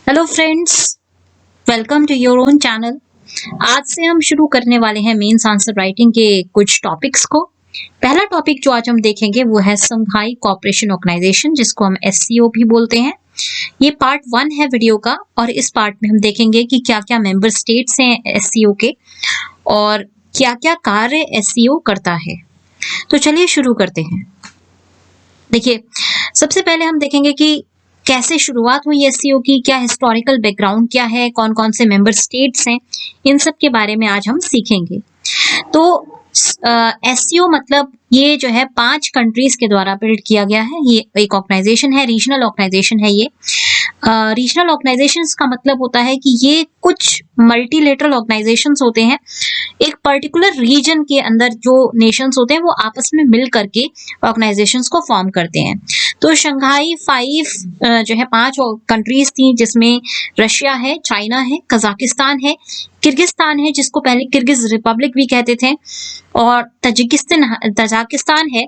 Hello friends, welcome to your own channel. आज से हम शुरू करने वाले हैं मेंस आंसर राइटिंग के कुछ टॉपिक्स को। पहला टॉपिक जो आज हम देखेंगे वो है संघाई कोऑपरेशन ऑर्गेनाइजेशन, जिसको हम एससीओ भी बोलते हैं। ये पार्ट 1 है वीडियो का और इस पार्ट में हम देखेंगे कि क्या-क्या मेंबर स्टेट्स हैं एससीओ के और क्या-क्या कार्य एससीओ करता है। तो चलिए शुरू करते हैं। देखिए, सबसे पहले हम देखेंगे कि कैसे शुरुआत हुई एससीओ की, क्या हिस्टोरिकल बैकग्राउंड क्या है, कौन कौन से मेंबर स्टेट्स हैं, इन सब के बारे में आज हम सीखेंगे। तो एससीओ मतलब ये जो है 5 कंट्रीज के द्वारा बिल्ड किया गया है। ये एक ऑर्गेनाइजेशन है, रीजनल ऑर्गेनाइजेशन है ये। रीजनल ऑर्गेनाइजेशंस का मतलब होता है कि ये कुछ मल्टीलेटरल ऑर्गेनाइजेशंस होते हैं। एक पर्टिकुलर रीजन के अंदर जो नेशंस होते हैं वो आपस में मिल करके ऑर्गेनाइजेशंस को फॉर्म करते हैं। तो शंघाई 5 जो है 5 कंट्रीज थी, जिसमें रशिया है, चाइना है, कजाकिस्तान है, किर्गिस्तान है जिसको पहले किर्गिज रिपब्लिक भी कहते थे, और तजाकिस्तान है,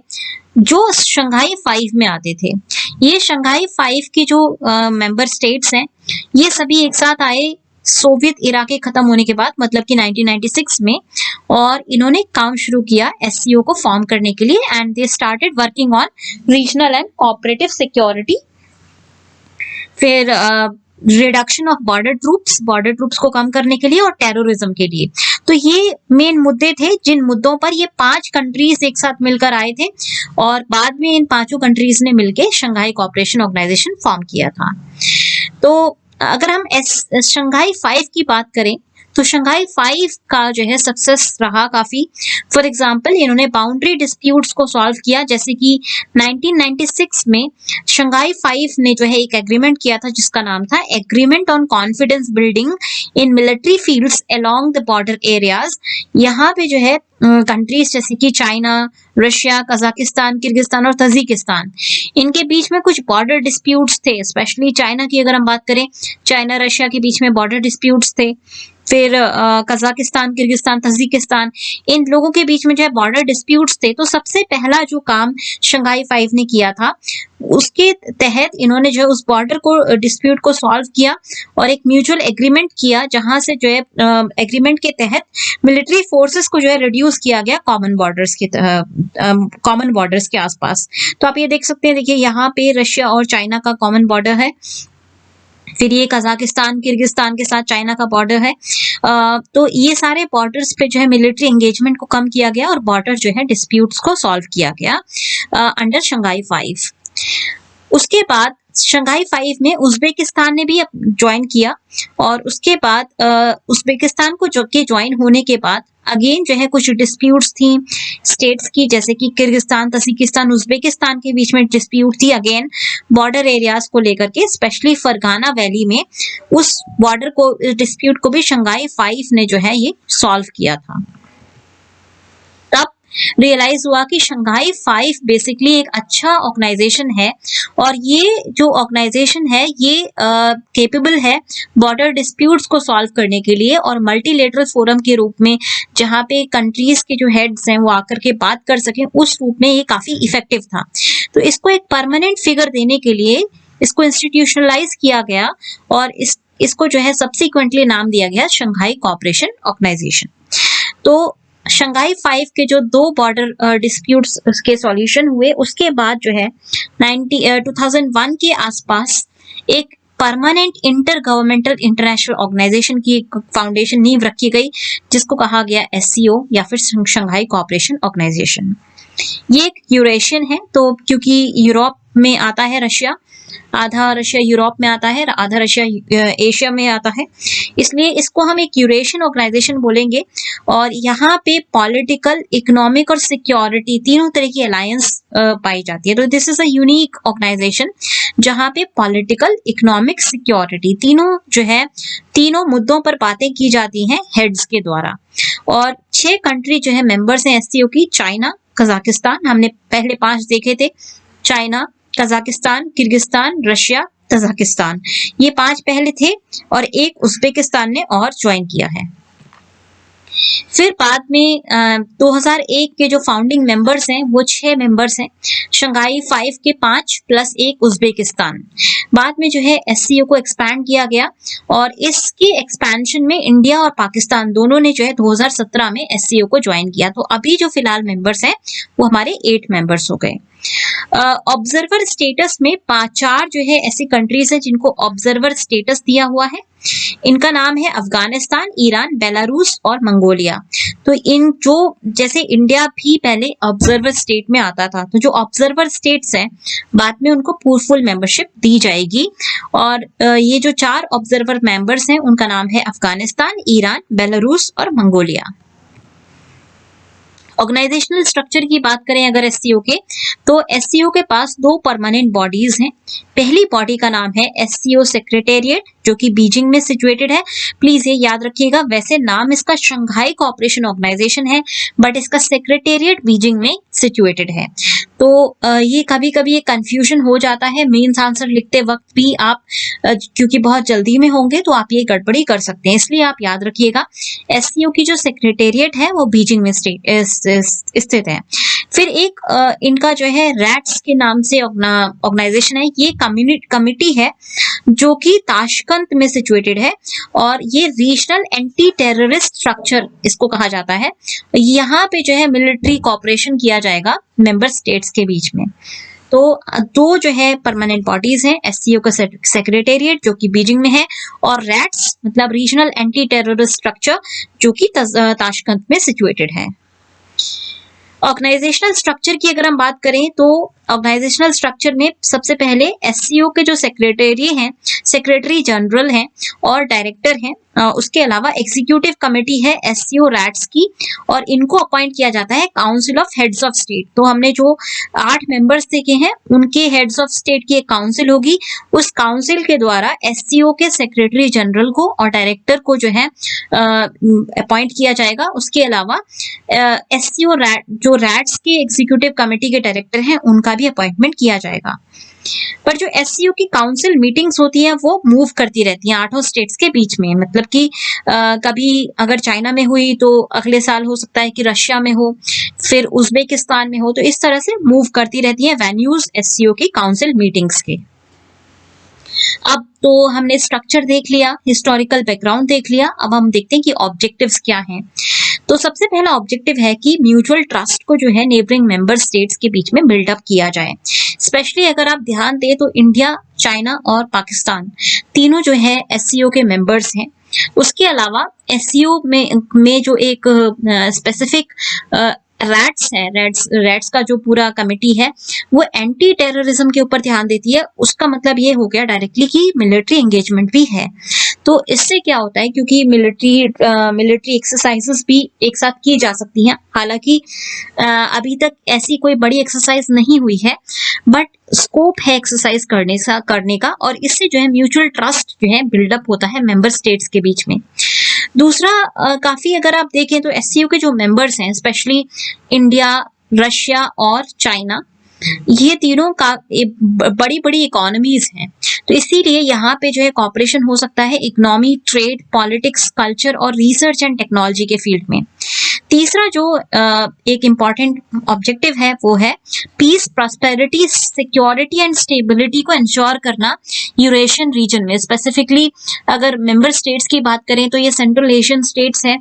जो शंघाई 5 में आते थे। ये शंघाई 5 के जो मेंबर स्टेट्स हैं, ये सभी एक साथ आए सोवियत इरा के खत्म होने के बाद, मतलब कि 1996 में, और इन्होंने काम शुरू किया एससीओ को फॉर्म करने के लिए। And they started working on regional and cooperative security, फिर रिडक्शन ऑफ बॉर्डर ट्रूप्स को कम करने के लिए, और टेररिज्म के लिए। तो ये मेन मुद्दे थे जिन मुद्दों पर ये 5 कंट्रीज एक साथ मिलकर आए थे, और बाद में इन 5 कंट्रीज ने मिलकर शंघाई कोऑपरेशन ऑर्गेनाइजेशन फॉर्म किया था। तो अगर हम शंघाई 5 की बात करें तो शंघाई 5 का जो है सक्सेस रहा काफी। फॉर एग्जांपल, इन्होंने बाउंड्री डिस्प्यूट्स को सॉल्व किया, जैसे कि 1996 में शंघाई 5 ने जो है एक एग्रीमेंट किया था जिसका नाम था agreement on confidence building in military fields along the border areas. यहाँ पे जो है कंट्रीज जैसे कि चाइना, रशिया, कजाकिस्तान, किर्गिस्तान और तजिकिस्तान, इनके बीच में कुछ बॉर्डर डिस्प्यूट्स थे। स्पेशली चाइना की अगर हम बात करें, चाइना रशिया के बीच में बॉर्डर डिस्प्यूट्स थे। फिर कजाकिस्तान, किर्गिस्तान, तजिकिस्तान, इन लोगों के बीच में जो है बॉर्डर डिस्प्यूट्स थे। तो सबसे पहला जो काम शंघाई 5 ने किया था, उसके तहत इन्होंने जो है उस बॉर्डर को डिस्प्यूट को सॉल्व किया और एक म्यूचुअल एग्रीमेंट किया, जहां से जो है एग्रीमेंट के तहत मिलिट्री फोर्सेस को जो है रिड्यूस किया गया कॉमन बॉर्डर्स के आसपास। तो आप ये देख सकते हैं, देखिए यहाँ पे रशिया और चाइना का कॉमन बॉर्डर है, फिर ये कजाकिस्तान, किर्गिस्तान के साथ चाइना का बॉर्डर है। तो ये सारे बॉर्डर्स पे जो है मिलिट्री एंगेजमेंट को कम किया गया और बॉर्डर जो है डिस्प्यूट्स को सॉल्व किया गया अंडर शंघाई 5। उसके बाद शंघाई 5 में उज्बेकिस्तान ने भी ज्वाइन किया, और उसके बाद उज्बेकिस्तान को जो के ज्वाइन होने के बाद अगेन जो है कुछ डिस्प्यूट्स थी स्टेट्स की, जैसे कि किर्गिस्तान, तजिकिस्तान, उज्बेकिस्तान के बीच में डिस्प्यूट थी अगेन बॉर्डर एरियाज को लेकर के, स्पेशली फरगाना वैली में। उस बॉर्डर को, डिस्प्यूट को भी शंघाई 5 ने जो है ये सॉल्व किया था। तब रियलाइज हुआ कि शंघाई 5 बेसिकली एक अच्छा ऑर्गेनाइजेशन है, और ये जो ऑर्गेनाइजेशन है ये केपेबल है बॉर्डर डिस्प्यूट्स को सॉल्व करने के लिए, और मल्टीलेटरल फोरम के रूप में, जहां पे कंट्रीज के जो हेड्स हैं वो आकर के बात कर सकें, उस रूप में ये काफी इफेक्टिव था। तो इसको एक परमानेंट फिगर देने के लिए इसको इंस्टीट्यूशनलाइज किया गया, और इसको जो है सब्सिक्वेंटली नाम दिया गया शंघाई कोऑपरेशन ऑर्गेनाइजेशन। तो शंघाई 5 के जो 2 बॉर्डर डिस्प्यूट्स के सॉल्यूशन हुए, उसके बाद जो है 2001 के आसपास एक permanent intergovernmental international organisation की एक फाउंडेशन नींव रखी गई, जिसको कहा गया एससीओ या फिर शंघाई कोऑपरेशन ऑर्गेनाइजेशन। ये एक यूरेशियन है, तो क्योंकि यूरोप में आता है रशिया, आधा रशिया यूरोप में आता है, आधा रशिया एशिया में आता है, इसलिए इसको हम एक यूरेशियन ऑर्गेनाइजेशन बोलेंगे। और यहाँ पे पॉलिटिकल, इकोनॉमिक और सिक्योरिटी तीनों तरह की अलायंस पाई जाती है। तो this is a unique organisation जहाँ पे पॉलिटिकल, इकोनॉमिक, सिक्योरिटी तीनों जो है, तीनों मुद्दों पर बातें की जाती हैं हेड्स के द्वारा। और 6 कंट्री जो है मेंबर्स हैं एससीओ की, चाइना, कजाकिस्तान, हमने पहले 5 देखे थे, China, Kazakhstan, Kyrgyzstan, Russia, Tajikistan, ये 5 पहले थे, और एक उज्बेकिस्तान ने और ज्वाइन किया है। फिर बाद में 2001 के जो फाउंडिंग मेंबर्स हैं वो 6 मेंबर्स हैं, शंघाई 5 के 5 प्लस 1 उज्बेकिस्तान। बाद में जो है एससीओ को एक्सपैंड किया गया और इसकी एक्सपेंशन में इंडिया और पाकिस्तान दोनों ने जो है 2017 में एससीओ को ज्वाइन किया। तो अभी जो फिलहाल मेंबर्स हैं वो हमारे 8 मेंबर्स हो गए। ऑब्जर्वर स्टेटस में 4 जो है ऐसी कंट्रीज हैं जिनको ऑब्जर्वर स्टेटस दिया हुआ है। इनका नाम है अफगानिस्तान, ईरान, बेलारूस और मंगोलिया। तो इन जो जैसे इंडिया भी पहले ऑब्जर्वर स्टेट में आता था, तो जो ऑब्जर्वर स्टेट्स हैं बाद में उनको फुल मेंबरशिप दी जाएगी। और ये जो 4 ऑब्जर्वर मेंबर्स हैं उनका नाम है अफगानिस्तान, ईरान, बेलारूस और मंगोलिया। ऑर्गेनाइजेशनल स्ट्रक्चर की बात करें अगर एससीओ के, तो एससीओ के पास 2 परमानेंट बॉडीज हैं। पहली बॉडी का नाम है एससीओ सेक्रेटेरिएट जो कि बीजिंग में सिचुएटेड है। प्लीज ये याद रखिएगा, वैसे नाम इसका शंघाई कोऑपरेशन ऑर्गेनाइजेशन है बट इसका सेक्रेटेरिएट बीजिंग में सिचुएटेड है। तो ये कभी कभी ये कंफ्यूजन हो जाता है मेंस आंसर लिखते वक्त भी आप, क्योंकि बहुत जल्दी में होंगे तो आप ये गड़बड़ी कर सकते हैं, इसलिए आप याद रखिएगा एससीओ की जो सेक्रेटेरिएट है वो बीजिंग में स्थित है। फिर एक इनका जो है रैट्स के नाम से ऑर्गेनाइजेशन है, ये कमिटी है जो कि ताशकंद में सिचुएटेड है और ये रीजनल एंटी टेररिस्ट स्ट्रक्चर इसको कहा जाता है। यहाँ पे जो है मिलिट्री कोऑपरेशन किया जाएगा मेंबर स्टेट्स के बीच में। तो 2 जो है परमानेंट बॉडीज हैं, एससीओ का सेक्रेटेरिएट जो कि बीजिंग में है और रैट्स मतलब रीजनल एंटी टेररिस्ट स्ट्रक्चर जो कि ताशकंद में सिचुएटेड है। ऑर्गेनाइजेशनल स्ट्रक्चर की अगर हम बात करें तो ऑर्गेनाइजेशनल स्ट्रक्चर में सबसे पहले एससीओ के जो सेक्रेटरी हैं, सेक्रेटरी जनरल हैं और डायरेक्टर हैं। उसके अलावा एग्जीक्यूटिव कमेटी है एससीओ रैट्स की और इनको अपॉइंट किया जाता है council of heads of state. तो हमने जो 8 मेंबर्स देखे हैं उनके हेड्स ऑफ स्टेट की एक काउंसिल होगी, उस काउंसिल के द्वारा एससीओ के सेक्रेटरी जनरल को और डायरेक्टर को जो है अपॉइंट किया जाएगा। उसके अलावा एससीओ जो रैट्स के एग्जीक्यूटिव कमेटी के डायरेक्टर हैं उनका भी अपॉइंटमेंट किया जाएगा। पर जो एससीओ की काउंसिल मीटिंग्स होती हैं वो मूव करती रहती हैं 8 स्टेट्स के बीच में, मतलब कि कभी अगर चाइना में हुई तो अगले साल हो सकता है कि रशिया में हो, फिर उज्बेकिस्तान में हो, तो इस तरह से मूव करती रहती हैं वेन्यूज एससीओ की काउंसिल मीटिंग्स के। अब तो हमने स्ट्रक्चर देख लिया, हिस्टोरिकल बैकग्राउंड देख लिया, अब हम देखते हैं कि ऑब्जेक्टिव्स क्या हैं। तो सबसे पहला ऑब्जेक्टिव है कि म्यूचुअल ट्रस्ट को जो है नेबरिंग मेंबर स्टेट्स के बीच में बिल्डअप किया जाए। स्पेशली अगर आप ध्यान दें तो इंडिया, चाइना और पाकिस्तान तीनों जो है एससीओ के मेंबर्स हैं। उसके अलावा एससीओ में जो एक स्पेसिफिक रैट्स का जो पूरा कमिटी है वो एंटी टेररिज्म के ऊपर ध्यान देती है। उसका मतलब ये हो गया डायरेक्टली कि मिलिट्री एंगेजमेंट भी है। तो इससे क्या होता है, क्योंकि मिलिट्री एक्सरसाइजेस भी एक साथ की जा सकती हैं, हालांकि अभी तक ऐसी कोई बड़ी एक्सरसाइज नहीं हुई है बट स्कोप है एक्सरसाइज करने का और इससे जो है म्यूचुअल ट्रस्ट जो है बिल्डअप होता है मेंबर स्टेट्स के बीच में। दूसरा काफी अगर आप देखें तो एससीओ के जो मेंबर्स हैं स्पेशली इंडिया, रशिया और चाइना, ये तीनों का बड़ी बड़ी इकोनॉमीज हैं, तो इसीलिए यहाँ पे जो है कॉपरेशन हो सकता है इकोनॉमी, ट्रेड, पॉलिटिक्स, कल्चर और रिसर्च एंड टेक्नोलॉजी के फील्ड में। तीसरा जो एक इम्पॉर्टेंट ऑब्जेक्टिव है वो है peace, prosperity, security and stability को इंश्योर करना यूरेशियन रीजन में। स्पेसिफिकली अगर मेंबर स्टेट्स की बात करें तो ये सेंट्रल एशियन स्टेट्स हैं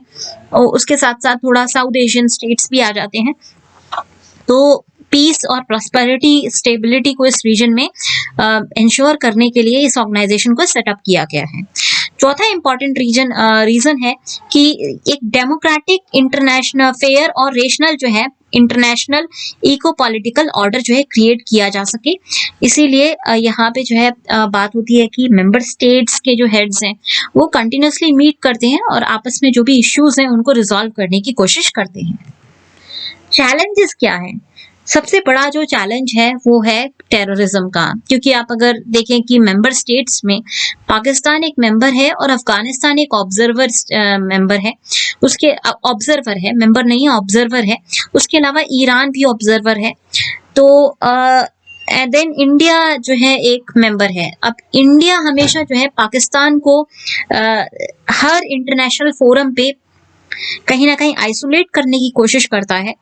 और उसके साथ साथ थोड़ा साउथ एशियन स्टेट्स भी आ जाते हैं। तो पीस और प्रॉस्पेरिटी, स्टेबिलिटी को इस रीजन में इंश्योर करने के लिए इस ऑर्गेनाइजेशन को सेटअप किया गया है। चौथा इंपॉर्टेंट रीजन है कि एक डेमोक्रेटिक, इंटरनेशनल, फेयर और रेशनल जो है इंटरनेशनल इको पॉलिटिकल ऑर्डर जो है क्रिएट किया जा सके। इसीलिए यहाँ पे जो है बात होती है कि मेंबर स्टेट्स के जो हेड्स हैं वो कंटिन्यूसली मीट करते हैं और आपस में जो भी इश्यूज हैं उनको रिजॉल्व करने की कोशिश करते हैं। चैलेंजेस क्या हैं? सबसे बड़ा जो चैलेंज है वो है टेररिज्म का, क्योंकि आप अगर देखें कि मेंबर स्टेट्स में पाकिस्तान एक मेंबर है और अफगानिस्तान एक ऑब्जर्वर मेंबर है, उसके ऑब्जर्वर है, मेंबर नहीं है, ऑब्जर्वर है। उसके अलावा ईरान भी ऑब्जर्वर है। तो एंड देन इंडिया जो है एक मेंबर है। अब इंडिया हमेशा जो है पाकिस्तान को हर इंटरनेशनल फोरम पे कहीं ना कहीं आइसोलेट करने की कोशिश करता है,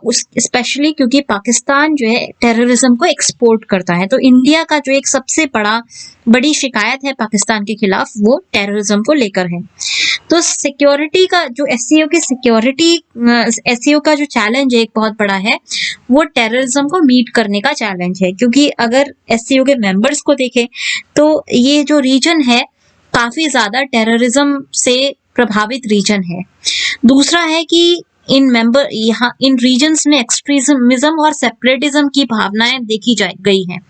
उस स्पेशली क्योंकि पाकिस्तान जो है टेररिज्म को एक्सपोर्ट करता है। तो इंडिया का जो एक सबसे बड़ी शिकायत है पाकिस्तान के खिलाफ वो टेररिज्म को लेकर है। तो सिक्योरिटी का जो एससीओ का जो चैलेंज है एक बहुत बड़ा है, वो टेररिज्म को मीट करने का चैलेंज है। क्योंकि अगर एससीओ के मेंबर्स को देखें तो ये जो रीजन है काफी ज्यादा टेररिज्म से प्रभावित रीजन है। दूसरा है कि इन रीजन्स में एक्सट्रीमिज्म और सेपरेटिज्म की भावनाएं देखी गई हैं।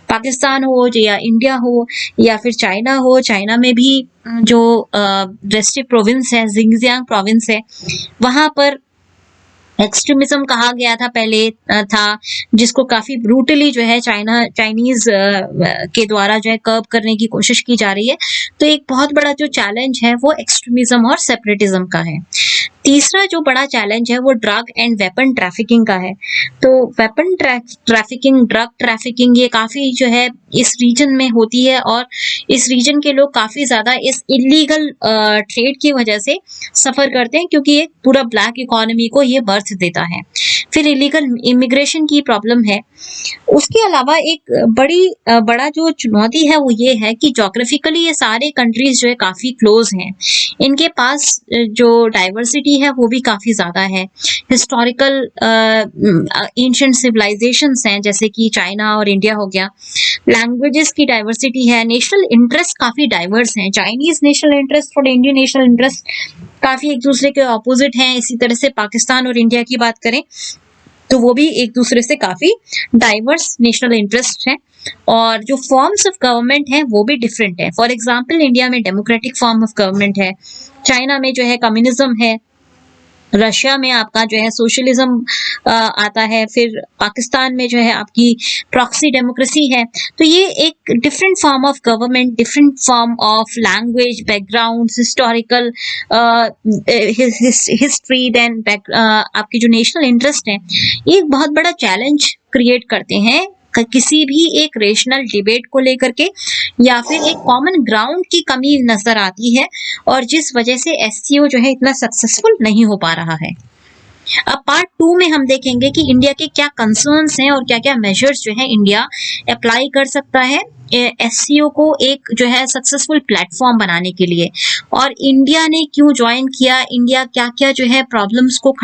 पाकिस्तान हो या इंडिया हो या फिर चाइना हो, चाइना में भी जो रेस्ट्रिक्ट प्रोविंस है, जिंगजियांग प्रोविंस है, वहां पर एक्सट्रीमिज्म कहा गया था पहले था, जिसको काफी ब्रूटली जो है चाइनीज के द्वारा जो है कर्ब करने की कोशिश की जा रही है। तो एक बहुत बड़ा जो चैलेंज है वो एक्सट्रीमिज्म और सेपरेटिज्म का है। तीसरा जो बड़ा चैलेंज है वो ड्रग एंड वेपन ट्रैफिकिंग का है। तो वेपन ट्रैफिकिंग, ड्रग ट्रैफिकिंग ये काफी जो है इस रीजन में होती है और इस रीजन के लोग काफी ज्यादा इस इलीगल ट्रेड की वजह से सफर करते हैं, क्योंकि एक पूरा ब्लैक इकोनॉमी को ये बर्थ देता है। फिर इलीगल इमिग्रेशन की प्रॉब्लम है। उसके अलावा एक बड़ा जो चुनौती है वो ये है कि ज्योग्राफिकली ये सारे कंट्रीज जो है काफी क्लोज हैं। इनके पास जो डाइवर्सिटी है वो भी काफी ज्यादा है। हिस्टोरिकल एंशिएंट सिविलाइजेशंस हैं जैसे कि चाइना और इंडिया हो गया। लैंग्वेजेस की डाइवर्सिटी है। नेशनल इंटरेस्ट काफी डाइवर्स हैं। चाइनीज नेशनल इंटरेस्ट और इंडियन नेशनल इंटरेस्ट काफी एक दूसरे के ऑपोजिट हैं। इसी तरह से पाकिस्तान और इंडिया की बात करें तो वो भी एक दूसरे से काफी डाइवर्स नेशनल इंटरेस्ट हैं। और जो फॉर्म्स ऑफ गवर्नमेंट हैं वो भी डिफरेंट है। फॉर एग्जांपल इंडिया में डेमोक्रेटिक फॉर्म ऑफ गवर्नमेंट है, चाइना में जो है कम्युनिज्म है, रशिया में आपका जो है सोशलिज्म आता है, फिर पाकिस्तान में जो है आपकी प्रॉक्सी डेमोक्रेसी है। तो ये एक different form of government, different form of language, background, historical history, then आपके जो नेशनल इंटरेस्ट हैं, ये एक बहुत बड़ा चैलेंज क्रिएट करते हैं किसी भी एक रेशनल डिबेट को लेकर के, या फिर एक कॉमन ग्राउंड की कमी नजर आती है, और जिस वजह से एससीओ जो है इतना सक्सेसफुल नहीं हो पा रहा है। अब पार्ट 2 में हम देखेंगे कि इंडिया के क्या कंसर्न्स हैं और क्या क्या मेजर्स जो है इंडिया अप्लाई कर सकता है एससीओ को एक जो है सक्सेसफुल प्लेटफॉर्म बनाने के लिए, और इंडिया ने क्यों ज्वाइन किया, इंडिया क्या क्या जो है प्रॉब्लम्स को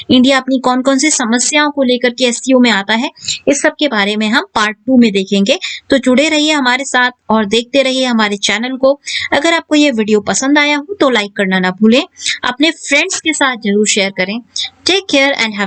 इंडिया अपनी कौन कौन सी समस्याओं को लेकर के एससीओ में आता है, इस सब के बारे में हम पार्ट 2 में देखेंगे। तो जुड़े रहिए हमारे साथ और देखते रहिए हमारे चैनल को। अगर आपको ये वीडियो पसंद आया हो तो लाइक करना ना भूलें, अपने फ्रेंड्स के साथ जरूर शेयर करें। Take care and have